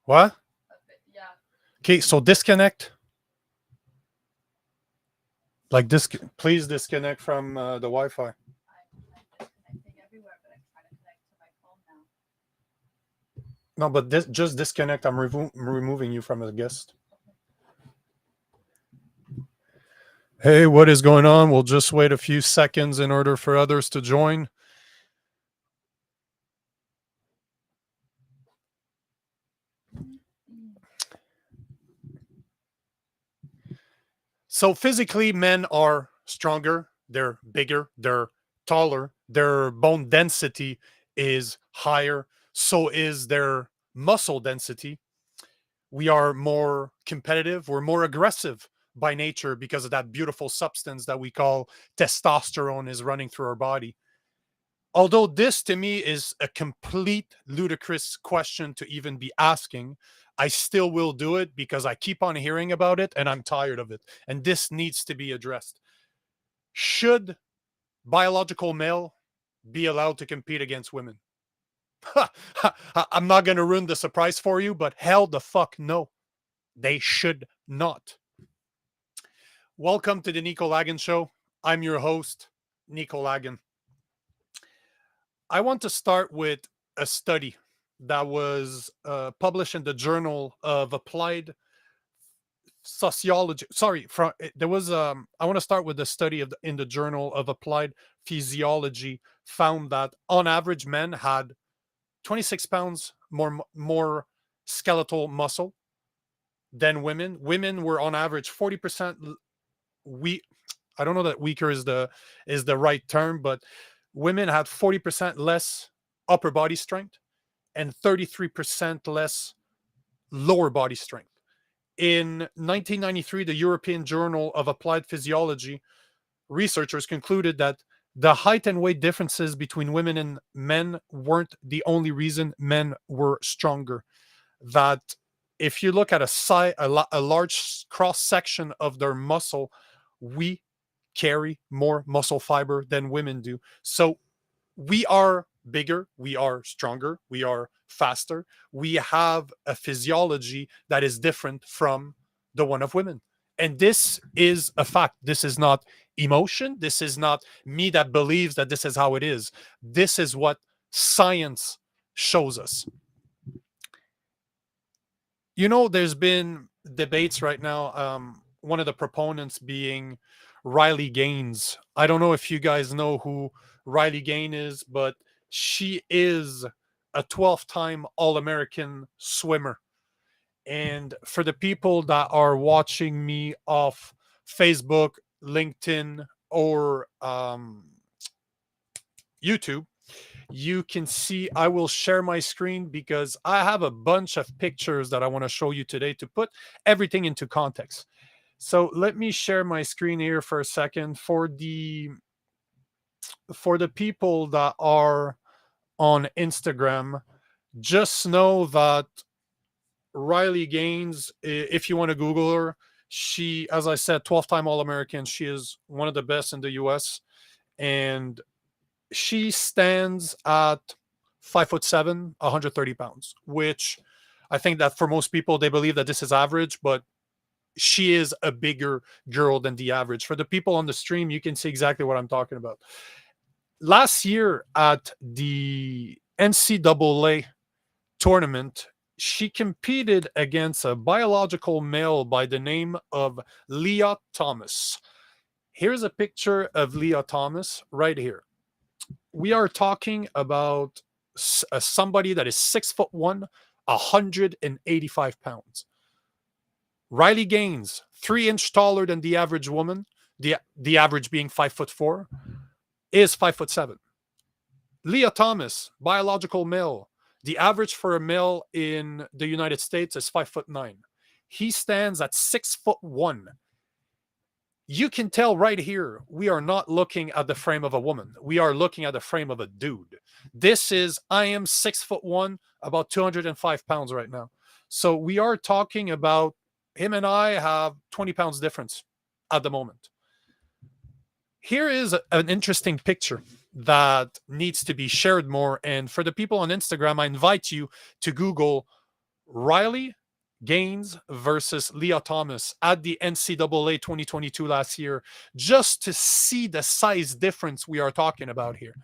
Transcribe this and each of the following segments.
What? Yeah. Okay, so disconnect. Like this, please disconnect from the Wi-Fi. I'm disconnecting everywhere, but I'm trying to connect to my phone now. No, but this just disconnect. I'm removing you from the guest. Okay. Hey, what is going on? We'll just wait a few seconds in order for others to join. So physically, men are stronger, they're bigger, they're taller, their bone density is higher, so is their muscle density. We are more competitive, we're more aggressive by nature because of that beautiful substance that we call testosterone is running through our body. Although this to me is a complete ludicrous question to even be asking, I still will do it because I keep on hearing about it and I'm tired of it. And this needs to be addressed. Should biological male be allowed to compete against women? I'm not going to ruin the surprise for you, but hell the fuck no. They should not. Welcome to the Nico Lagan Show. I'm your host, Nico Lagan. I want to start with a study that was published in the Journal of Applied Sociology. Sorry, there was. I want to start with the study in the Journal of Applied Physiology found that on average men had 26 pounds more skeletal muscle than women. Women were on average 40% weak. I don't know that weaker is the right term, but women had 40% less upper body strength and 33% less lower body strength. In 1993, the European Journal of Applied Physiology researchers concluded that the height and weight differences between women and men weren't the only reason men were stronger. That if you look at a large cross section of their muscle, we carry more muscle fiber than women do. So we are bigger, we are stronger, we are faster. We have a physiology that is different from the one of women. And this is a fact. This is not emotion. This is not me that believes that this is how it is. This is what science shows us. You know, there's been debates right now. One of the proponents being Riley Gaines. I don't know if you guys know who Riley Gaines is, but she is a 12-time All-American swimmer. And for the people that are watching me off Facebook, LinkedIn, or YouTube, you can see I will share my screen because I have a bunch of pictures that I want to show you today to put everything into context. So let me share my screen here for a second for the people that are on Instagram. Just know that Riley Gaines, if you want to Google her, she, as I said, 12-time All-American. She is one of the best in the US. And she stands at 5'7", 130 pounds, which I think that for most people, they believe that this is average, but she is a bigger girl than the average. For the people on the stream, you can see exactly what I'm talking about. Last year at the NCAA tournament, she competed against a biological male by the name of Leah Thomas. Here's a picture of Leah Thomas right here. We are talking about somebody that is 6'1", 185 pounds. Riley Gaines, 3-inch taller than the average woman, the average being 5'4", is 5'7". Leah Thomas, biological male. The average for a male in the United States is 5'9". He stands at 6'1". You can tell right here, we are not looking at the frame of a woman. We are looking at the frame of a dude. This is, I am 6'1", about 205 pounds right now. So we are talking about him and I have 20 pounds difference at the moment. Here is an interesting picture that needs to be shared more. And for the people on Instagram, I invite you to Google Riley Gaines versus Leah Thomas at the NCAA 2022 last year, just to see the size difference we are talking about here.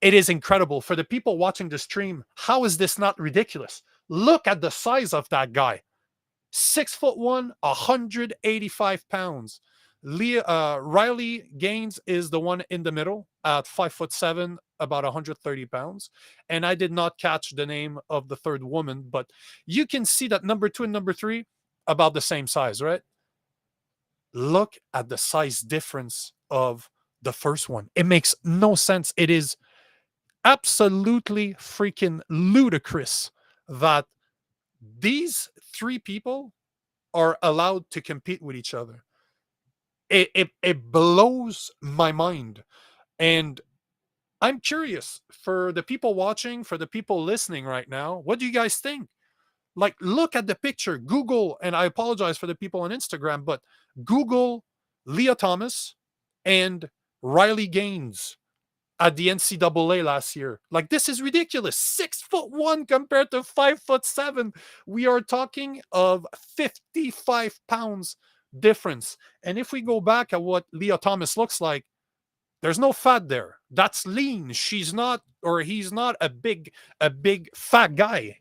It is incredible for the people watching the stream. How is this not ridiculous? Look at the size of that guy. 6'1", 185 pounds. Riley Gaines is the one in the middle at 5'7", about 130 pounds. And I did not catch the name of the third woman, but you can see that number 2 and number 3 about the same size, right? Look at the size difference of the first one. It makes no sense. It is absolutely freaking ludicrous that these 3 people are allowed to compete with each other. It blows my mind. And I'm curious for the people watching, for the people listening right now, what do you guys think? Like, look at the picture, Google, and I apologize for the people on Instagram, but Google Leah Thomas and Riley Gaines at the NCAA last year. Like, this is ridiculous. 6'1" compared to 5'7". We are talking of 55 pounds difference. And if we go back at what Leah Thomas looks like, there's no fat there. That's lean. She's not, or he's not a big fat guy.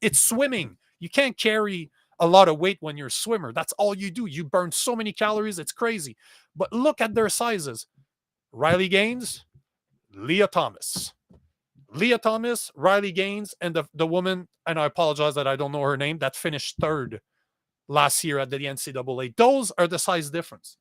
It's swimming. You can't carry a lot of weight when you're a swimmer. That's all you do. You burn so many calories. It's crazy. But look at their sizes. Riley Gaines, Leah Thomas. Leah Thomas, Riley Gaines, and the woman, and I apologize that I don't know her name, that finished third last year at the NCAA. Those are the size difference.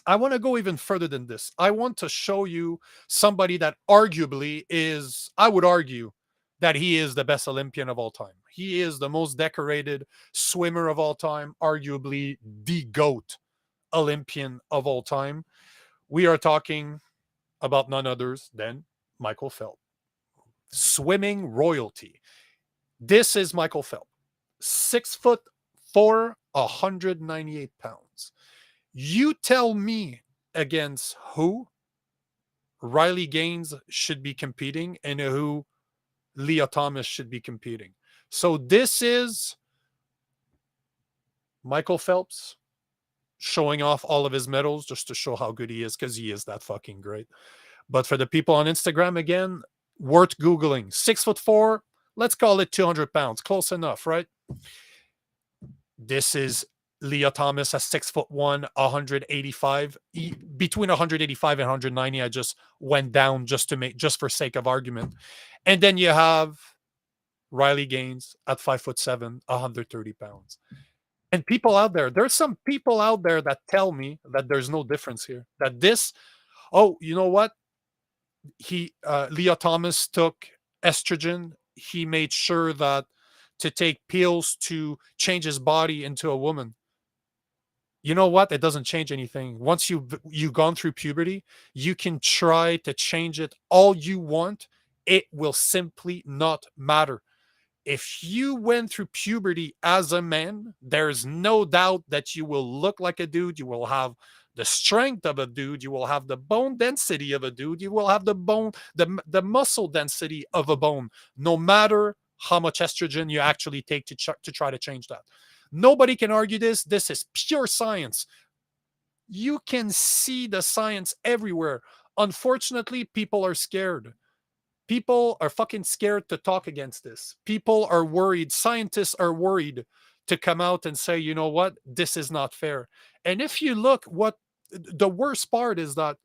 I want to go even further than this. I want to show you somebody that arguably is, I would argue, that he is the best Olympian of all time. He is the most decorated swimmer of all time, arguably the GOAT Olympian of all time. We are talking about none others than Michael Phelps. Swimming royalty. This is Michael Phelps. 6'4", 198 pounds. You tell me against who Riley Gaines should be competing and who Leah Thomas should be competing. So this is Michael Phelps showing off all of his medals just to show how good he is, because he is that fucking great. But for the people on Instagram, again, worth Googling. 6'4", let's call it 200 pounds. Close enough, right? This is Leah Thomas at 6'1", 185. Between 185 and 190, I just went down just for sake of argument. And then you have Riley Gaines at 5'7", 130 pounds. And people out there's some people out there that tell me that there's no difference here. That this, oh, you know what? Leah Thomas took estrogen. He made sure that to take pills to change his body into a woman. You know what? It doesn't change anything. Once you've gone through puberty, you can try to change it all you want. It will simply not matter. If you went through puberty as a man, there's no doubt that you will look like a dude. You will have the strength of a dude. You will have the bone density of a dude. You will have the muscle density of a bone, no matter how much estrogen you actually take to try to change that. Nobody can argue this. This is pure science. You can see the science everywhere. Unfortunately, people are scared. People are fucking scared to talk against this. People are worried. Scientists are worried to come out and say, you know what? This is not fair. And if you look, what the worst part is that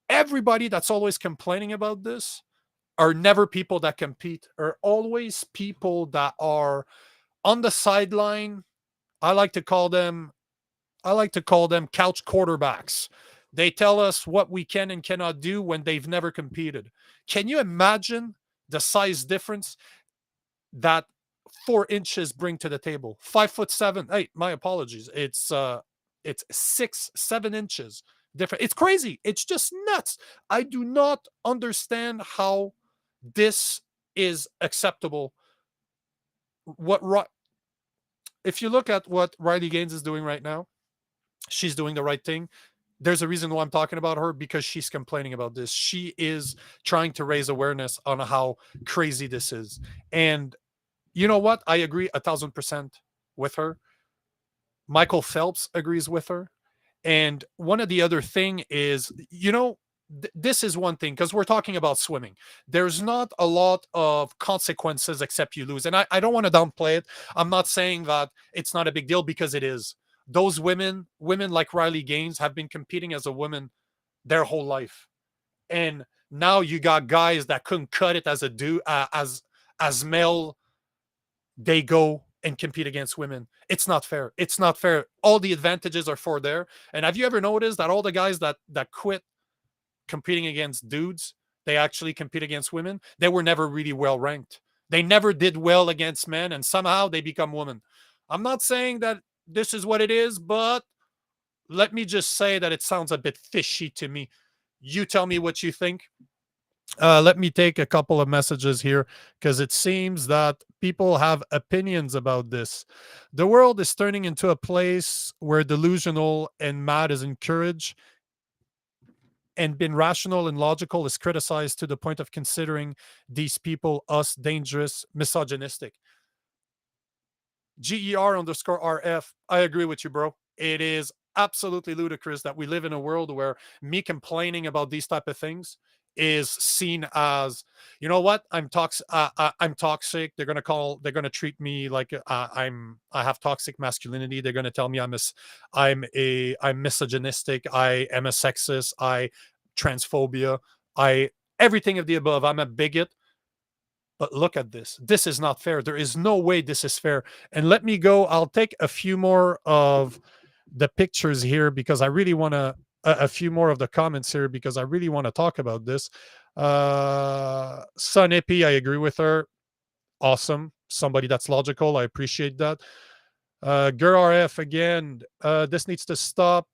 everybody that's always complaining about this are never people that compete, are always people that are on the sideline. I like to call them couch quarterbacks. They tell us what we can and cannot do when they've never competed. Can you imagine the size difference that 4 inches bring to the table? 5'7". Hey, my apologies. It's 6-7 inches different. It's crazy. It's just nuts. I do not understand how this is acceptable. If you look at what Riley Gaines is doing right now, she's doing the right thing. There's a reason why I'm talking about her, because she's complaining about this. She is trying to raise awareness on how crazy this is. And you know what? I agree 1,000% with her. Michael Phelps agrees with her. And one of the other thing is, this is one thing, because we're talking about swimming. There's not a lot of consequences except you lose. And I don't want to downplay it. I'm not saying that it's not a big deal, because it is. Those women like Riley Gaines have been competing as a woman their whole life. And now you got guys that couldn't cut it as a dude, as male, they go and compete against women. It's not fair. It's not fair. All the advantages are for there. And have you ever noticed that all the guys that quit competing against dudes, they actually compete against women? They were never really well ranked. They never did well against men, and somehow they become women. I'm not saying that this is what it is, but let me just say that it sounds a bit fishy to me. You tell me what you think. Let me take a couple of messages here, because it seems that people have opinions about this. The world is turning into a place where delusional and mad is encouraged, and being rational and logical is criticized, to the point of considering these people us dangerous, misogynistic. GER_RF. I agree with you, bro. It is absolutely ludicrous that we live in a world where me complaining about these type of things is seen as, you know what, I'm toxic. I'm toxic. They're gonna treat me like I have toxic masculinity. They're gonna tell me I'm misogynistic. I am a sexist. I transphobia. I everything of the above. I'm a bigot. But look at this. This is not fair. There is no way this is fair. And let me go. I'll take a few more of the pictures here, because I really want to, a few more of the comments here, because I really want to talk about this. Sun Ippy, I agree with her. Awesome. Somebody that's logical. I appreciate that. GurRF again. This needs to stop.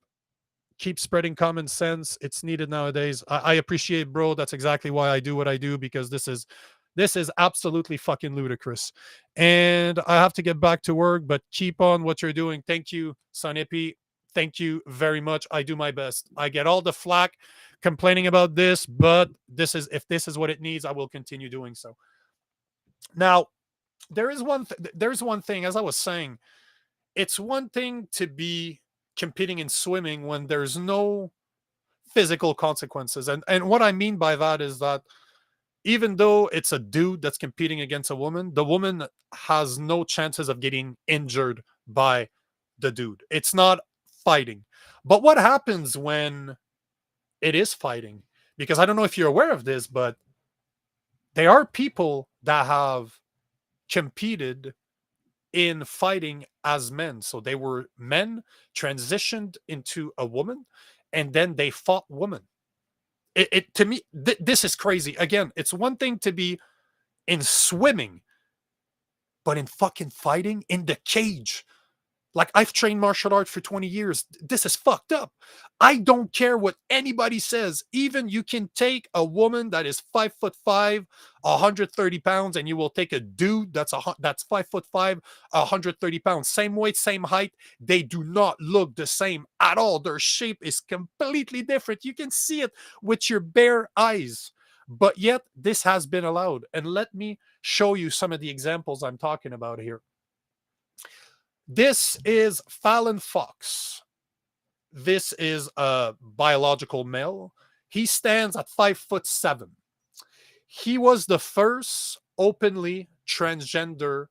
Keep spreading common sense. It's needed nowadays. I appreciate, bro. That's exactly why I do what I do, because this is absolutely fucking ludicrous. And I have to get back to work, but keep on what you're doing. Thank you, Sanipi. Thank you very much. I do my best. I get all the flack complaining about this, but if this is what it needs, I will continue doing so. Now, there's one thing, as I was saying, it's one thing to be competing in swimming when there's no physical consequences. And what I mean by that is that even though it's a dude that's competing against a woman, the woman has no chances of getting injured by the dude. It's not fighting. But what happens when it is fighting? Because I don't know if you're aware of this, but there are people that have competed in fighting as men. So they were men, transitioned into a woman, and then they fought women. It to me, this is crazy. Again, it's one thing to be in swimming, but in fucking fighting in the cage. Like, I've trained martial arts for 20 years. This is fucked up. I don't care what anybody says. Even you can take a woman that is 5'5", 130 pounds, and you will take a dude that's 5'5", 130 pounds. Same weight, same height. They do not look the same at all. Their shape is completely different. You can see it with your bare eyes. But yet, this has been allowed. And let me show you some of the examples I'm talking about here. This is Fallon Fox. This is a biological male. He stands at 5'7". He was the first openly transgender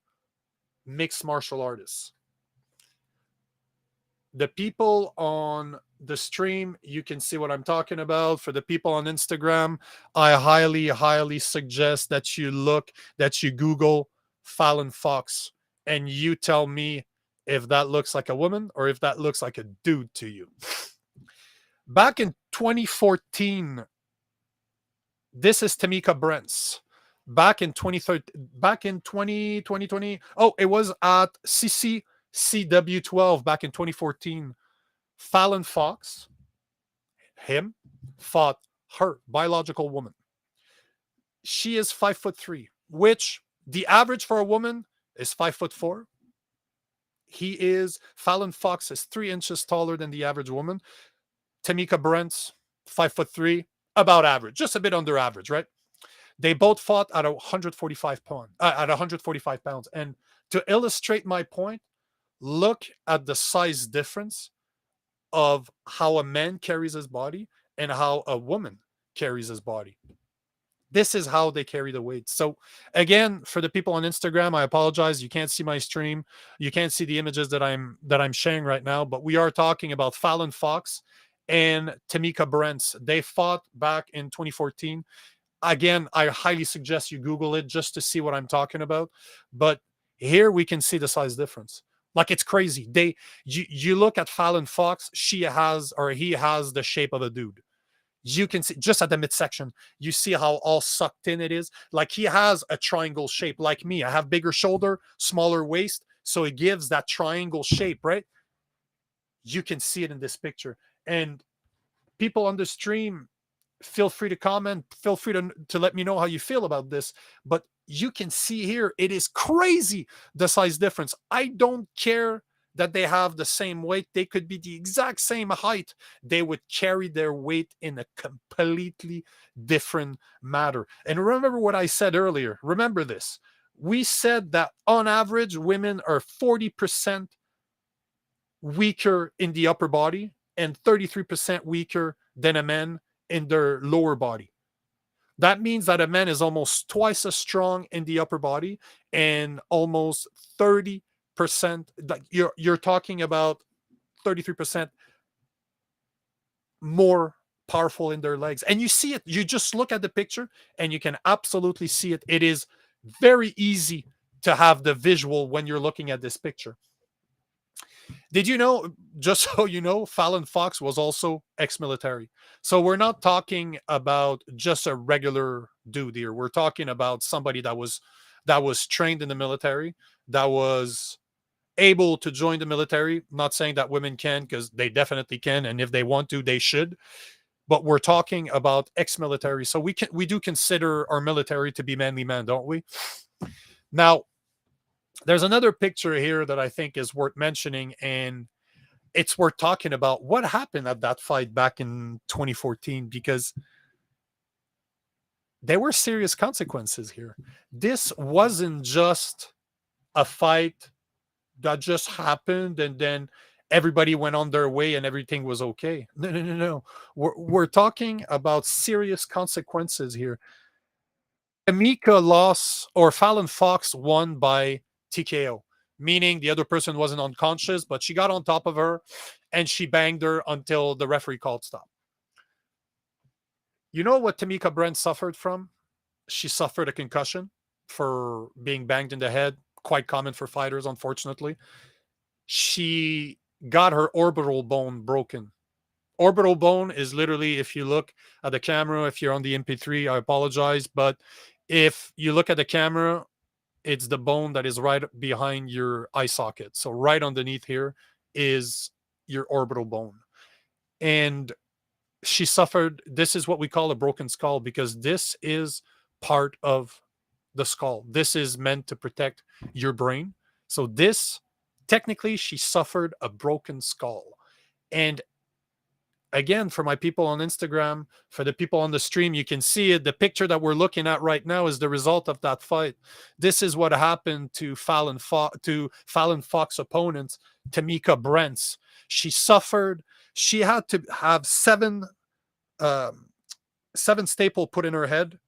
mixed martial artist. The people on the stream, you can see what I'm talking about. For the people on Instagram, I highly, highly suggest that you Google Fallon Fox, and you tell me if that looks like a woman or if that looks like a dude to you. Back in 2014, this is Tamika Brents. Back in 2020, it was at CCCW12 back in 2014. Fallon Fox, him, fought her biological woman. She is 5'3", which the average for a woman is 5'4". Fallon Fox is 3 inches taller than the average woman. Tamika Brents, 5'3", about average, just a bit under average, right? They both fought at 145 pounds. And to illustrate my point, look at the size difference of how a man carries his body and how a woman carries his body. This is how they carry the weight. So again, for the people on Instagram, I apologize. You can't see my stream. You can't see the images that I'm sharing right now, but we are talking about Fallon Fox and Tamika Brents. They fought back in 2014. Again, I highly suggest you Google it just to see what I'm talking about. But here we can see the size difference. Like, it's crazy. You look at Fallon Fox, he has the shape of a dude. You can see just at the midsection, you see how all sucked in it is. Like, he has a triangle shape like me. I have bigger shoulder, smaller waist. So it gives that triangle shape, right? You can see it in this picture. And people on the stream, feel free to comment. Feel free to let me know how you feel about this. But you can see here, it is crazy, the size difference. I don't care that they have the same weight. They could be the exact same height. They would carry their weight in a completely different matter. And remember what I said earlier. Remember this. We said that on average, women are 40% weaker in the upper body and 33% weaker than a man in their lower body. That means that a man is almost twice as strong in the upper body and almost 30%. Like, you're talking about 33% more powerful in their legs. And you see it. You just look at the picture and you can absolutely see it. It is very easy to have the visual when you're looking at this picture. Did you know, just so you know, Fallon Fox was also ex-military. So we're not talking about just a regular dude here. We're talking about somebody that was trained in the military, that was able to join the military. Not saying that women can, because they definitely can, and if they want to, they should. But we're talking about ex-military. So we do consider our military to be manly men, don't we? Now, there's another picture here that I think is worth mentioning, and it's worth talking about what happened at that fight back in 2014, because there were serious consequences here. This wasn't just a fight that just happened and then everybody went on their way and everything was okay. No. We're talking about serious consequences here. Amika lost, or Fallon Fox won by TKO, meaning the other person wasn't unconscious, but she got on top of her and she banged her until the referee called stop. You know what Tamika Brent suffered from? She suffered a concussion for being banged in the head. Quite common for fighters, unfortunately. She got her orbital bone broken. Orbital bone is literally, if you look at the camera, if you're on the MP3, I apologize, but if you look at the camera, it's the bone that is right behind your eye socket. So right underneath here is your orbital bone. And she suffered, this is what we call a broken skull, because this is part of the skull. This is meant to protect your brain. So this, technically, she suffered a broken skull. And again, for my people on Instagram, for the people on the stream, you can see it. The picture that we're looking at right now is the result of that fight. This is what happened to Fallon Fox opponent, Tamika Brents. She suffered. She had to have seven staple put in her head,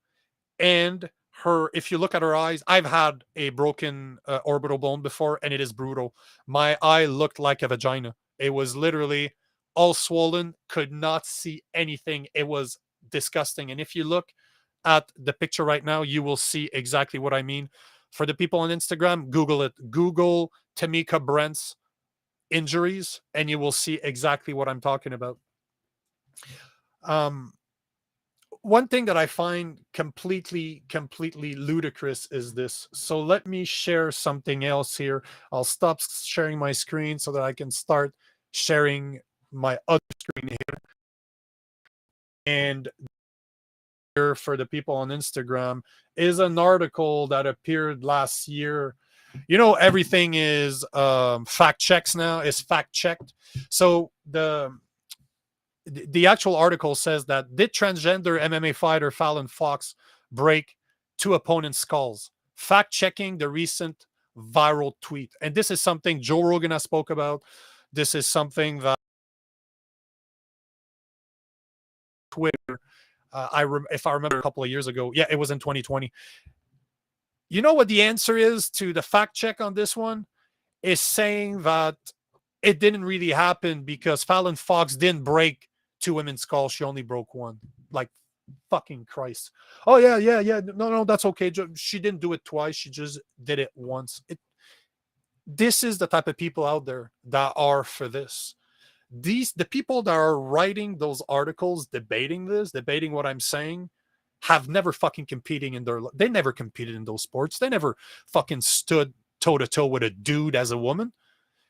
and her, if you look at her eyes, I've had a broken orbital bone before, and it is brutal. My eye looked like a vagina. It was literally all swollen, could not see anything. It was disgusting. And if you look at the picture right now, you will see exactly what I mean. For the people on Instagram, Google it. Google Tamika Brent's injuries, and you will see exactly what I'm talking about. One thing that I find completely ludicrous is this. So let me share something else here. I'll stop sharing my screen so that I can start sharing my other screen here. And here, for the people on Instagram, is an article that appeared last year. You know, everything is fact checks now, is fact checked. So the actual article says that did transgender MMA fighter Fallon Fox break two opponents' skulls? Fact checking the recent viral tweet. And this is something Joe Rogan has spoke about. This is something that Twitter, if I remember a couple of years ago, yeah, it was in 2020. You know what the answer is to the fact check on this one? Is saying that it didn't really happen because Fallon Fox didn't break two women's skulls. She only broke one. Like, fucking Christ. Oh, yeah, yeah, yeah. No, that's okay. She didn't do it twice. She just did it once. This is the type of people out there that are for this. The people that are writing those articles debating what I'm saying, have never fucking competing in they never competed in those sports. They never fucking stood toe to toe with a dude as a woman.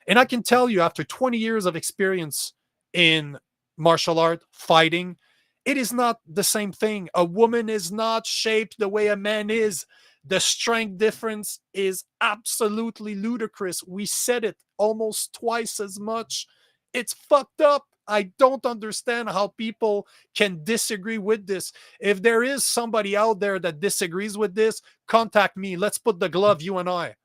And I can tell you, after 20 years of experience in martial art fighting, it is not the same thing. A woman is not shaped the way a man is. The strength difference is absolutely ludicrous. We said it almost twice as much. It's fucked up. I don't understand how people can disagree with this. If there is somebody out there that disagrees with this, contact me. Let's put the glove, you and I.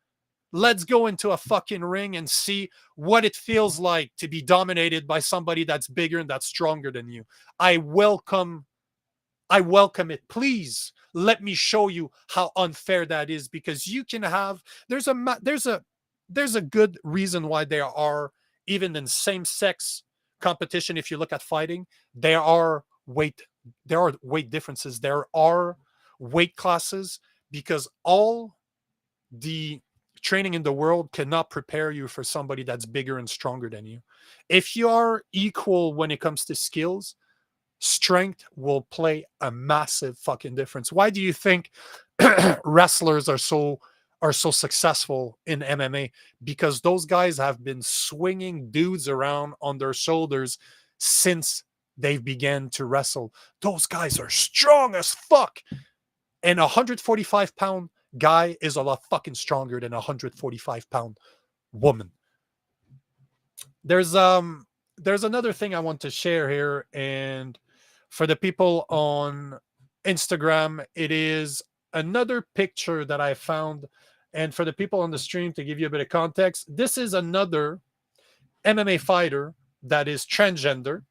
Let's go into a fucking ring and see what it feels like to be dominated by somebody that's bigger and that's stronger than you. I welcome it. Please let me show you how unfair that is, because you can have there's a good reason why there are, even in same sex competition, if you look at fighting, there are weight differences, there are weight classes, because all the training in the world cannot prepare you for somebody that's bigger and stronger than you. If you are equal when it comes to skills, strength will play a massive fucking difference. Why do you think wrestlers are so successful in MMA? Because those guys have been swinging dudes around on their shoulders since they began to wrestle. Those guys are strong as fuck. And a 145-pound guy is a lot fucking stronger than a 145-pound woman. There's another thing I want to share here, and for the people on Instagram, it is another picture that I found. And for the people on the stream, to give you a bit of context, this is another MMA fighter that is transgender.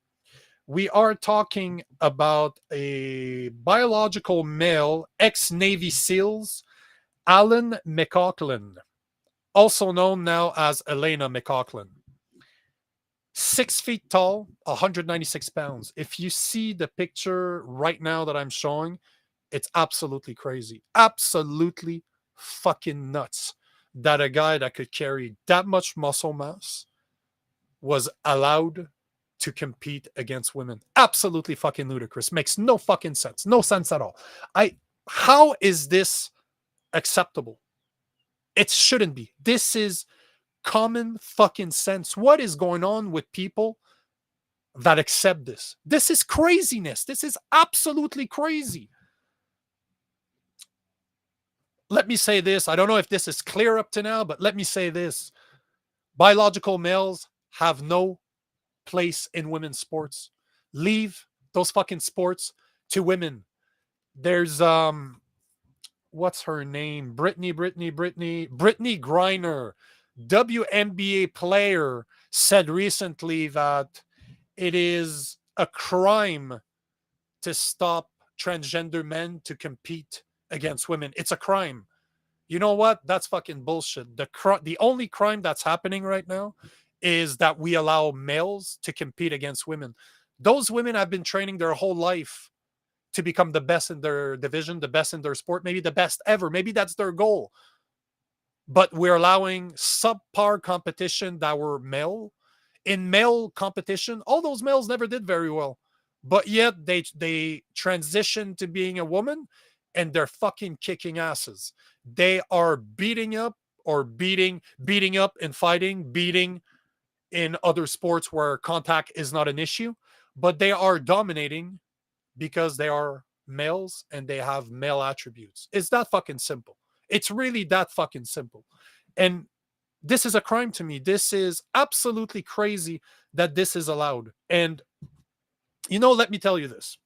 We are talking about a biological male, ex-Navy SEALs, Alan McLaughlin, also known now as Elena McLaughlin. 6 feet tall, 196 pounds. If you see the picture right now that I'm showing, it's absolutely crazy. Absolutely fucking nuts that a guy that could carry that much muscle mass was allowed to compete against women. Absolutely fucking ludicrous. Makes no fucking sense. No sense at all. How is this acceptable? It shouldn't be. This is common fucking sense. What is going on with people that accept this? This is craziness. This is absolutely crazy. Let me say this. I don't know if this is clear up to now, but let me say this. Biological males have no place in women's sports. Leave those fucking sports to women. There's what's her name? Brittany Griner, WNBA player, said recently that it is a crime to stop transgender men to compete against women. It's a crime. You know what? That's fucking bullshit. The only crime that's happening right now is that we allow males to compete against women. Those women have been training their whole life to become the best in their division, the best in their sport, maybe the best ever. Maybe that's their goal. But we're allowing subpar competition that were male. In male competition, all those males never did very well. But yet they transition to being a woman, and they're fucking kicking asses. They are beating up in fighting, beating in other sports where contact is not an issue, but they are dominating because they are males and they have male attributes. It's that fucking simple. It's really that fucking simple. And this is a crime to me. This is absolutely crazy that this is allowed. And Let me tell you this.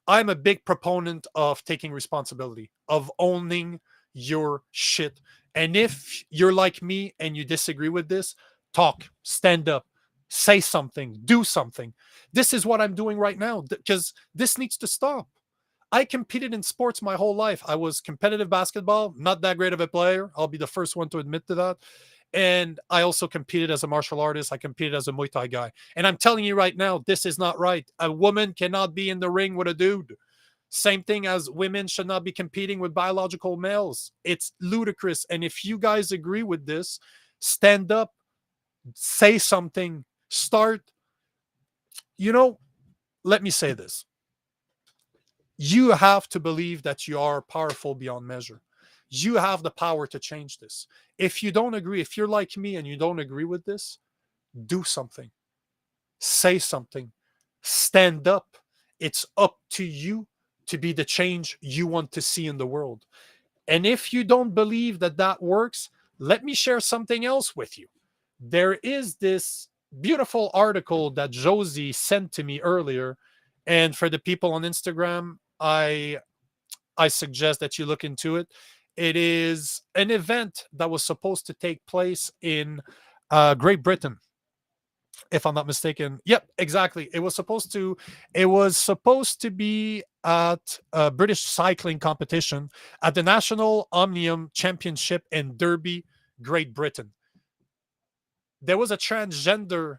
I'm a big proponent of taking responsibility, of owning your shit. And if you're like me and you disagree with this, talk, stand up, say something, do something. This is what I'm doing right now because this needs to stop. I competed in sports my whole life. I was competitive basketball, not that great of a player. I'll be the first one to admit to that. And I also competed as a martial artist. I competed as a Muay Thai guy. And I'm telling you right now, this is not right. A woman cannot be in the ring with a dude. Same thing as women should not be competing with biological males. It's ludicrous. And if you guys agree with this, stand up, say something, start. You know, let me say this. You have to believe that you are powerful beyond measure. You have the power to change this. If you don't agree, if you're like me and you don't agree with this, do something, say something, stand up. It's up to you to be the change you want to see in the world. And if you don't believe that that works, let me share something else with you. There is this beautiful article that Josie sent to me earlier. And for the people on Instagram, I suggest that you look into it. It is an event that was supposed to take place in Great Britain, if I'm not mistaken. Yep, exactly. It was supposed to be at a British cycling competition at the National Omnium Championship in Derby, Great Britain. There was a transgender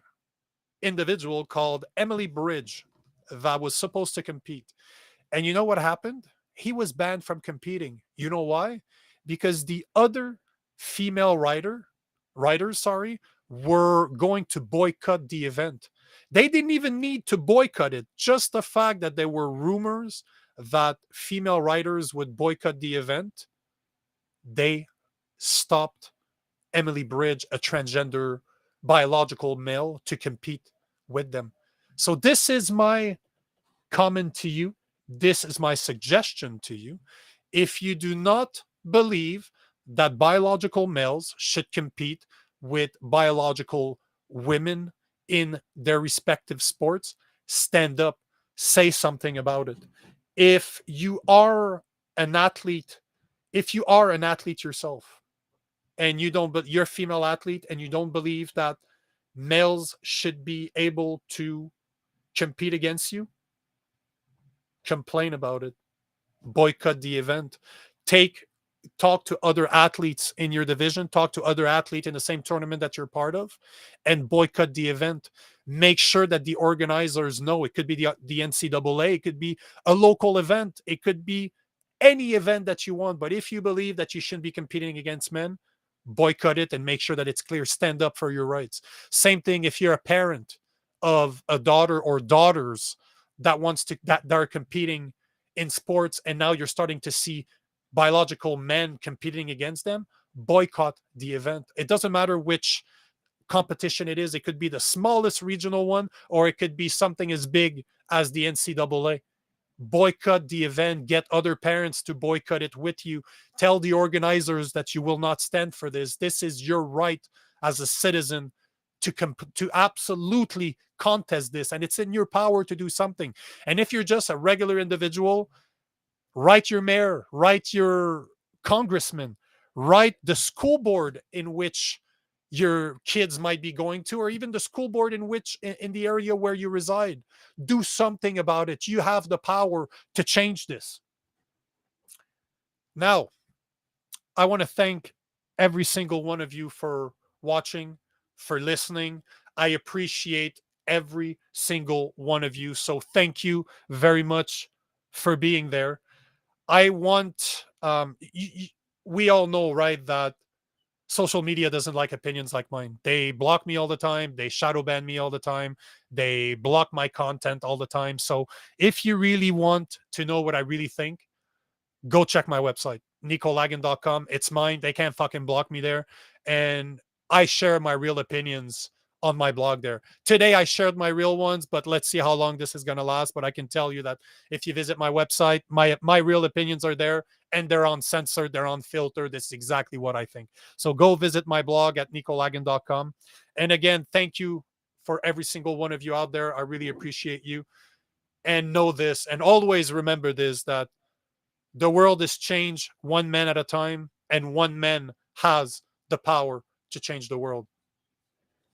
individual called Emily Bridge that was supposed to compete. And you know what happened? He was banned from competing. You know why? Because the other female riders, sorry, were going to boycott the event. They didn't even need to boycott it. Just the fact that there were rumors that female riders would boycott the event, they stopped Emily Bridge, a transgender biological male, to compete with them. So this is my comment to you. This is my suggestion to you. If you do not believe that biological males should compete with biological women in their respective sports, stand up, say something about it. If you are an athlete, if you are an athlete yourself and you don't, but you're a female athlete and you don't believe that males should be able to compete against you, complain about it, boycott the event, take talk to other athletes in your division, talk to other athletes in the same tournament that you're part of, and boycott the event. Make sure that the organizers know. It could be the NCAA, it could be a local event, it could be any event that you want. But if you believe that you shouldn't be competing against men, boycott it and make sure that it's clear. Stand up for your rights. Same thing if you're a parent of a daughter or daughters that are competing in sports and now you're starting to see biological men competing against them, boycott the event. It doesn't matter which competition it is. It could be the smallest regional one or it could be something as big as the NCAA. Boycott the event, get other parents to boycott it with you. Tell the organizers that you will not stand for this. This is your right as a citizen to absolutely contest this, and it's in your power to do something. And if you're just a regular individual, write your mayor, write your congressman, write the school board in which your kids might be going to, or even the school board in the area where you reside. Do something about it. You have the power to change this. Now, I want to thank every single one of you for watching, for listening. I appreciate every single one of you. So thank you very much for being there. I want we all know, right, that social media doesn't like opinions like mine. They block me all the time. They shadow ban me all the time. They block my content all the time. So if you really want to know what I really think, go check my website, nicolagan.com. It's mine. They can't fucking block me there. And I share my real opinions on my blog there. Today I shared my real ones, but let's see how long this is going to last. But I can tell you that if you visit my website, my real opinions are there and they're uncensored, they're unfiltered. This is exactly what I think. So go visit my blog at nicolagan.com. And again, thank you for every single one of you out there. I really appreciate you. and know this, and always remember this, that the world is changed one man at a time, and one man has the power to change the world.